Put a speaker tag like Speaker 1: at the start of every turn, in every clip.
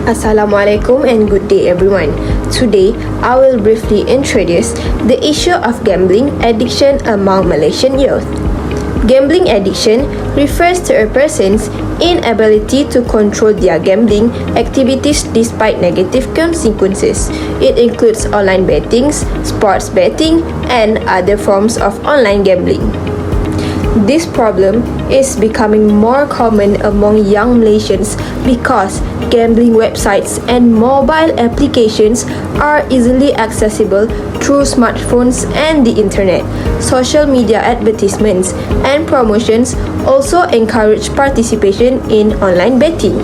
Speaker 1: Assalamualaikum and good day everyone. Today, I will briefly introduce the issue of gambling addiction among Malaysian youth. Gambling addiction refers to a person's inability to control their gambling activities despite negative consequences. It includes online bettings, sports betting, and other forms of online gambling. This problem is becoming more common among young Malaysians because gambling websites and mobile applications are easily accessible through smartphones and the internet. Social media advertisements and promotions also encourage participation in online betting.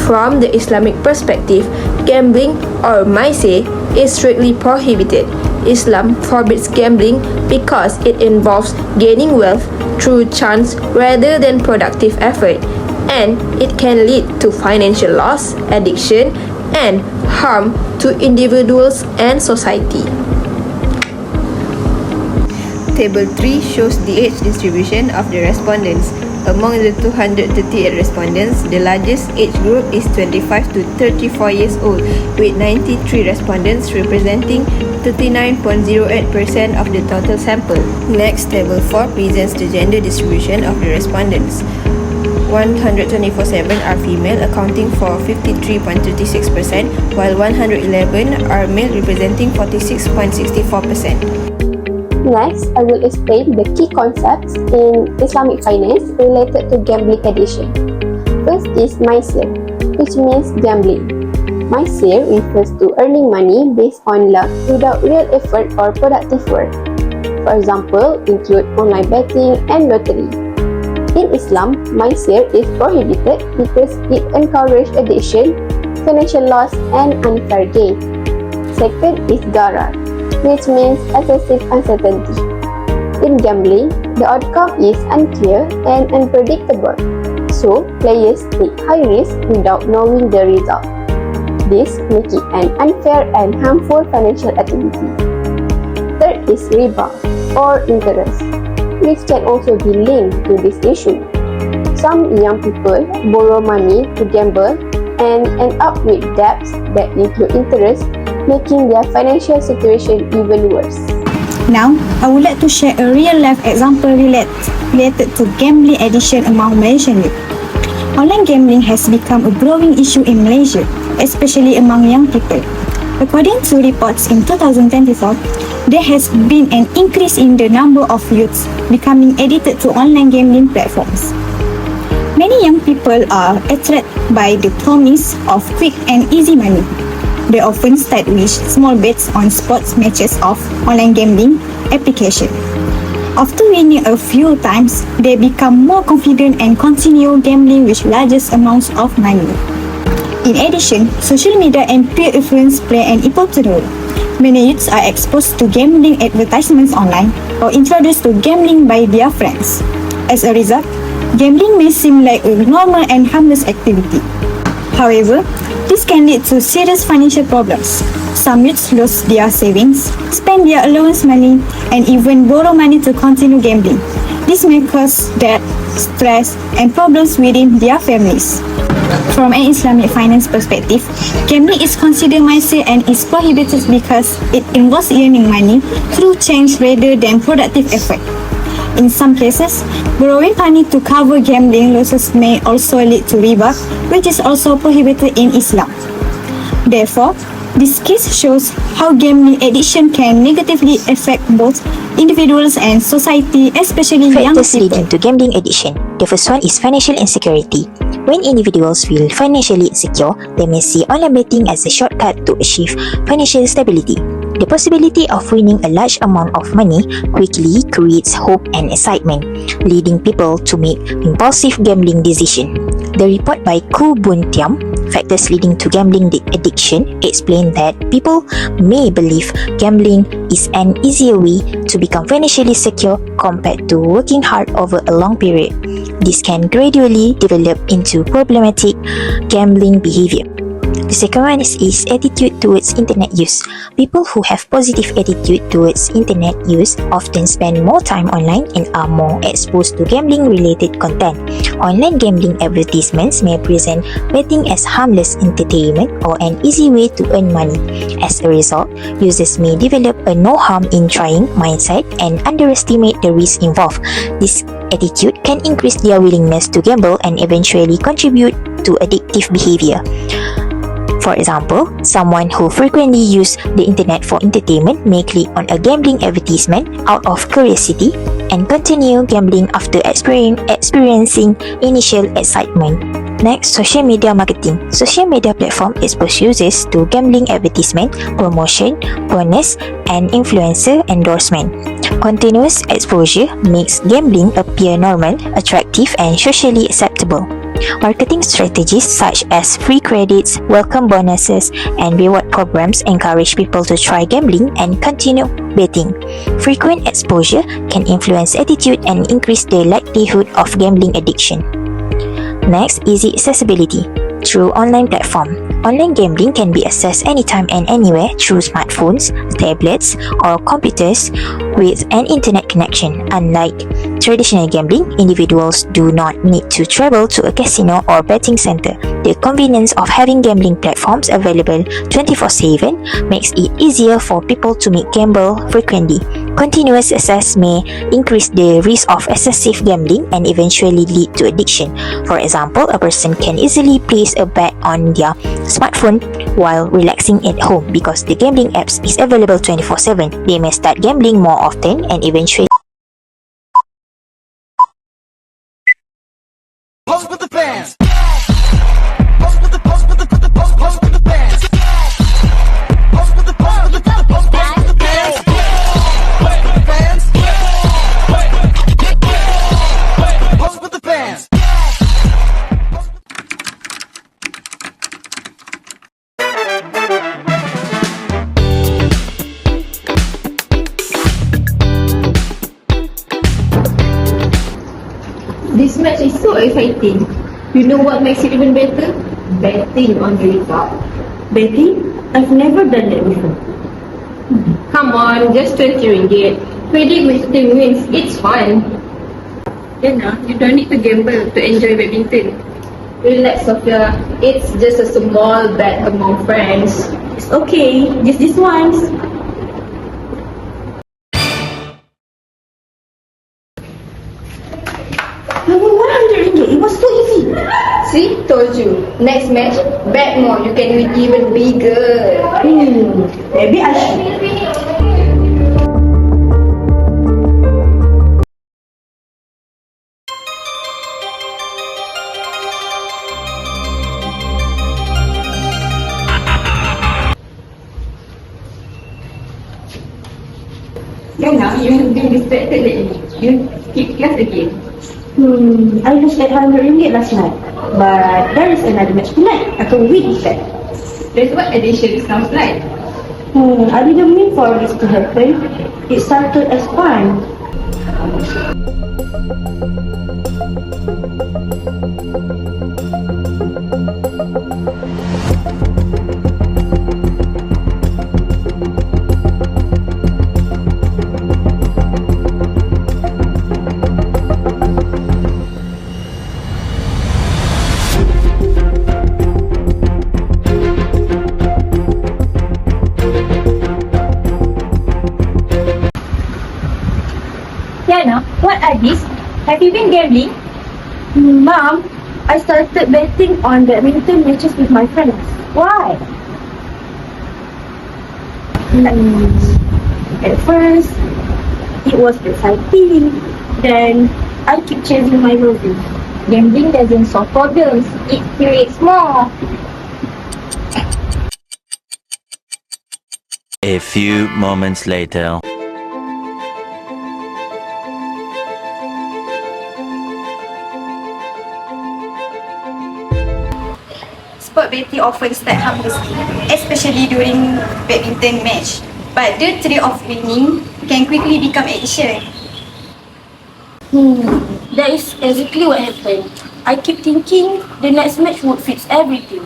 Speaker 1: From the Islamic perspective, gambling or MALAYSIA is strictly prohibited. Islam forbids gambling because it involves gaining wealth through chance rather than productive effort, and it can lead to financial loss, addiction, and harm to individuals and society. Table 3 shows the age distribution of the respondents. Among the 238 respondents, the largest age group is 25 to 34 years old, with 93 respondents representing 39.08% of the total sample. Next, Table 4 presents the gender distribution of the respondents. 124.7 are female, accounting for 53.36%, while 111 are male, representing 46.64%.
Speaker 2: Next, I will explain the key concepts in Islamic finance related to gambling addiction. First is MALAYSIA, which means gambling. MALAYSIA refers to earning money based on luck without real effort or productive work. For example, include online betting and lottery. In Islam, MALAYSIA is prohibited because it encourages addiction, financial loss, and unfair gain. Second is Garar, which means excessive uncertainty. In gambling, the outcome is unclear and unpredictable, so players take high risk without knowing the result. This makes it an unfair and harmful financial activity. Third is riba, or interest, which can also be linked to this issue. Some young people borrow money to gamble and end up with debts that include interest, making their financial situation even worse.
Speaker 3: Now, I would like to share a real-life example related to gambling addiction among Malaysian youth. Online gambling has become a growing issue in Malaysia, especially among young people. According to reports in 2024, there has been an increase in the number of youths becoming addicted to online gambling platforms. Many young people are attracted by the promise of quick and easy money. They often start with small bets on sports matches of online gambling application. After winning a few times, they become more confident and continue gambling with largest amounts of money. In addition, social media and peer influence play an important role. Many youths are exposed to gambling advertisements online or introduced to gambling by their friends. As a result, gambling may seem like a normal and harmless activity. However, this can lead to serious financial problems. Some youths lose their savings, spend their allowance money, and even borrow money to continue gambling. This may cause debt, stress, and problems within their families. From an Islamic finance perspective, gambling is considered MALAYSIA and is prohibited because it involves earning money through chance rather than productive effort. In some cases, borrowing money to cover gambling losses may also lead to riba, which is also prohibited in Islam. Therefore, this case shows how gambling addiction can negatively affect both individuals and society, especially young
Speaker 4: Factors
Speaker 3: people.
Speaker 4: leading to gambling addiction. The first one is financial insecurity. When individuals feel financially insecure, they may see online betting as a shortcut to achieve financial stability. The possibility of winning a large amount of money quickly creates hope and excitement, leading people to make impulsive gambling decisions. The report by Ku Bun Tiam, Factors Leading to Gambling Addiction, explained that people may believe gambling is an easier way to become financially secure compared to working hard over a long period. This can gradually develop into problematic gambling behavior. The second one is attitude towards internet use. People who have positive attitude towards internet use often spend more time online and are more exposed to gambling-related content. Online gambling advertisements may present betting as harmless entertainment or an easy way to earn money. As a result, users may develop a no harm in trying mindset and underestimate the risk involved. This attitude can increase their willingness to gamble and eventually contribute to addictive behavior. For example, someone who frequently uses the internet for entertainment may click on a gambling advertisement out of curiosity and continue gambling after experiencing initial excitement. Next, social media marketing. Social media platform expose users to gambling advertisement, promotion, bonus, and influencer endorsement. Continuous exposure makes gambling appear normal, attractive, and socially acceptable. Marketing strategies such as free credits, welcome bonuses, and reward programs encourage people to try gambling and continue betting. Frequent exposure can influence attitude and increase the likelihood of gambling addiction. Next, easy accessibility. Through online platform. Online gambling can be accessed anytime and anywhere through smartphones, tablets, or computers with an internet connection. Unlike traditional gambling, individuals do not need to travel to a casino or betting center. The convenience of having gambling platforms available 24/7 makes it easier for people to gamble frequently. Continuous access may increase the risk of excessive gambling and eventually lead to addiction. For example, a person can easily place a bet on their smartphone while relaxing at home because the gambling apps is available 24/7. They may start gambling more often and eventually
Speaker 5: Pose with the fans. Pose with the pose with the pose with the fans. Pose with the pose with the pose with the fans. Fans. Pose with the fans.
Speaker 1: This match is so exciting. You know what makes it even better? Betting on the result.
Speaker 6: Betting? I've never done that before.
Speaker 1: Come on, just 20 ringgit. Predict which team wins. It's fun. You don't need to gamble to enjoy badminton. Relax, Sophia. It's just a small bet among friends.
Speaker 6: It's okay, just this once. $100, it was so easy.
Speaker 1: See, told you. Next match, bet more. You can win even bigger.
Speaker 6: Maybe I should.
Speaker 1: Now you have been distracted lately. You skip class again.
Speaker 6: I lost $800 last night, but there is another match tonight. I can win that.
Speaker 1: That's what addition sounds like.
Speaker 6: I didn't mean for this to happen. It started as fun.
Speaker 3: Yana, what are these? Have you been gambling? Mom, I started betting on badminton matches with my friends. Why? At first, it was exciting. Then, I keep chasing my hobby. Gambling doesn't solve problems. It creates more.
Speaker 7: A few moments later.
Speaker 3: Sport betting often start harmlessly, especially during badminton match. But the thrill of winning can quickly become addiction. That is exactly what happened. I keep thinking the next match would fix everything.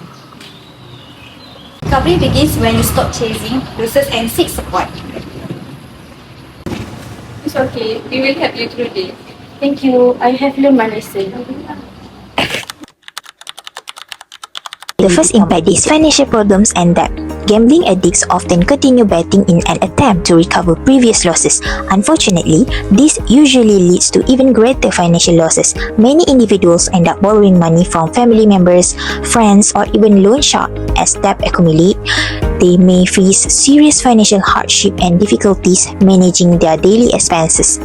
Speaker 3: Recovery begins when you stop chasing losses and seek support.
Speaker 2: It's okay. We will help you through this.
Speaker 6: Thank you. I have learned my lesson.
Speaker 4: The first impact is financial problems and debt. Gambling addicts often continue betting in an attempt to recover previous losses. Unfortunately, this usually leads to even greater financial losses. Many individuals end up borrowing money from family members, friends, or even loan sharks. As debt accumulate, they may face serious financial hardship and difficulties managing their daily expenses.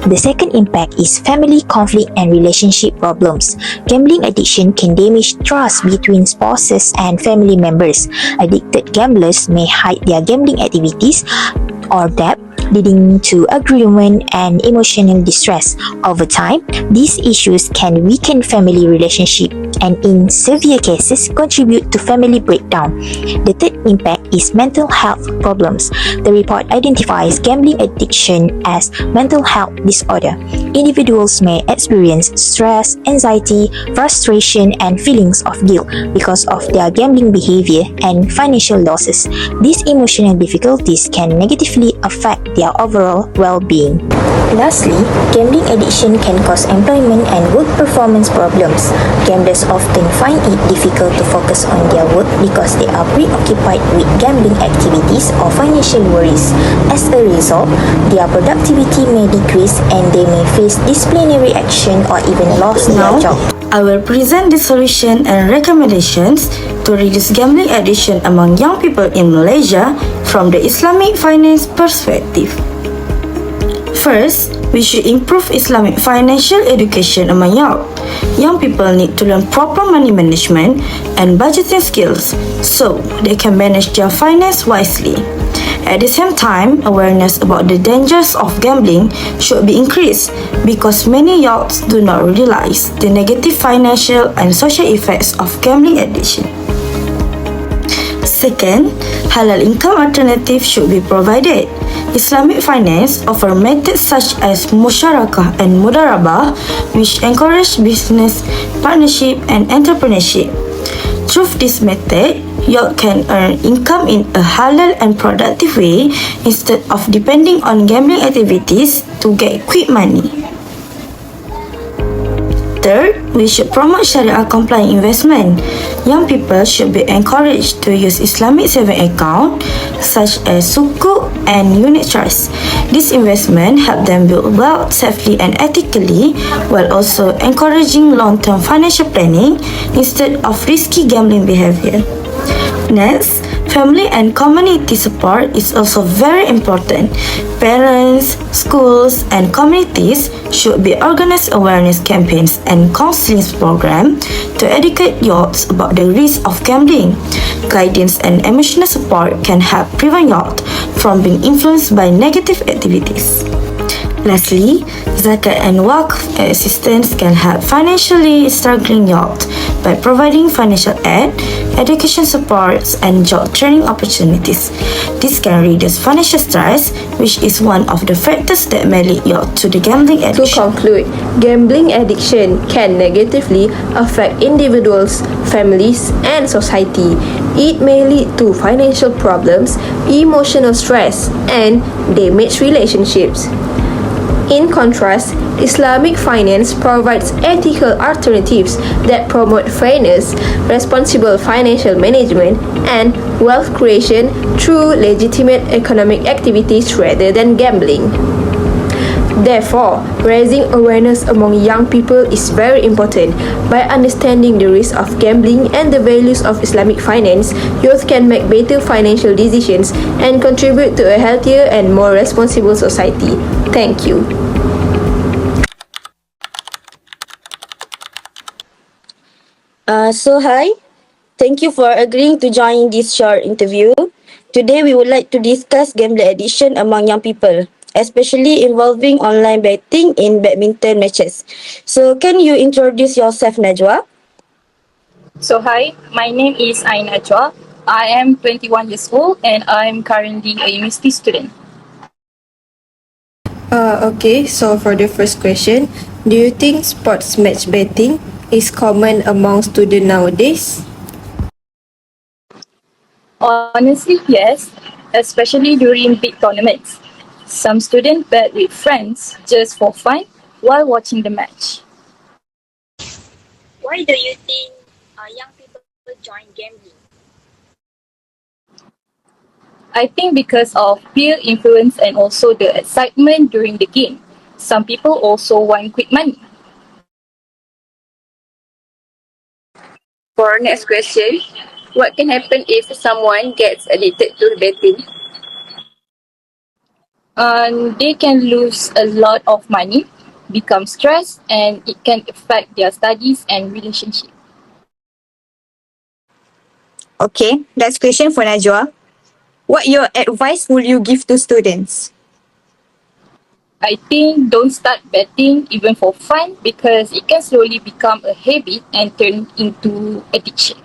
Speaker 4: The second impact is family conflict and relationship problems. Gambling addiction can damage trust between spouses and family members. Addicted gamblers may hide their gambling activities or debt, leading to argument and emotional distress. Over time, these issues can weaken family relationship and in severe cases contribute to family breakdown. The third impact is mental health problems. The report identifies gambling addiction as mental health disorder. Individuals may experience stress, anxiety, frustration, and feelings of guilt because of their gambling behavior and financial losses. These emotional difficulties can negatively affect their overall well-being. Lastly, gambling addiction can cause employment and work performance problems. Gamblers often find it difficult to focus on their work because they are preoccupied with gambling activities or financial worries. As a result, their productivity may decrease and they may face disciplinary action or even loss their job.
Speaker 8: I will present the solution and recommendations to reduce gambling addiction among young people in Malaysia from the Islamic finance perspective. First, we should improve Islamic financial education among youth. Young people need to learn proper money management and budgeting skills so they can manage their finance wisely. At the same time, awareness about the dangers of gambling should be increased because many youths do not realize the negative financial and social effects of gambling addiction. Second, halal income alternatives should be provided. Islamic finance offers methods such as musyarakah and mudarabah, which encourage business, partnership, and entrepreneurship. Through this method, you can earn income in a halal and productive way instead of depending on gambling activities to get quick money. Third, we should promote Sharia-compliant investment. Young people should be encouraged to use Islamic saving account such as sukuk and unit trust. This investment help them build wealth safely and ethically while also encouraging long-term financial planning instead of risky gambling behavior. Next, family and community support is also very important. Parents, schools, and communities should be organized awareness campaigns and counseling programs to educate youths about the risk of gambling. Guidance and emotional support can help prevent youth from being influenced by negative activities. Lastly, zakat and waqf assistance can help financially struggling youth by providing financial aid, education supports, and job training opportunities. This can reduce financial stress, which is one of the factors that may lead youth to the gambling
Speaker 1: To
Speaker 8: addiction.
Speaker 1: conclude, gambling addiction can negatively affect individuals, families, and society. It may lead to financial problems, emotional stress, and damaged relationships. In contrast, Islamic finance provides ethical alternatives that promote fairness, responsible financial management, and wealth creation through legitimate economic activities rather than gambling. Therefore, raising awareness among young people is very important. By understanding the risks of gambling and the values of Islamic finance, youth can make better financial decisions and contribute to a healthier and more responsible society. Thank you.
Speaker 9: Hi. Thank you for agreeing to join this short interview. Today, we would like to discuss gambling addiction among young people, especially involving online betting in badminton matches. So, can you introduce yourself, Najwa?
Speaker 2: Hi, my name is Aina Chua. I am 21 years old and I'm currently a university student.
Speaker 1: Okay, so for the first question, do you think sports match betting is common among students nowadays?
Speaker 10: Honestly, yes, especially during big tournaments. Some students bet with friends just for fun while watching the match.
Speaker 4: Why do you think young people join gambling?
Speaker 10: I think because of peer influence and also the excitement during the game. Some people also want quick money.
Speaker 2: For next question, what can happen if someone gets addicted to betting?
Speaker 10: They can lose a lot of money, become stressed, and it can affect their studies and relationship.
Speaker 3: Okay, that's question for Najwa. What your advice would you give to students?
Speaker 10: I think don't start betting even for fun because it can slowly become a habit and turn into addiction.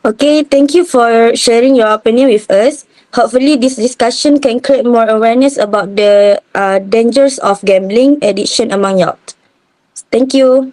Speaker 9: Okay, thank you for sharing your opinion with us. Hopefully, this discussion can create more awareness about the dangers of gambling addiction among youth. Thank you.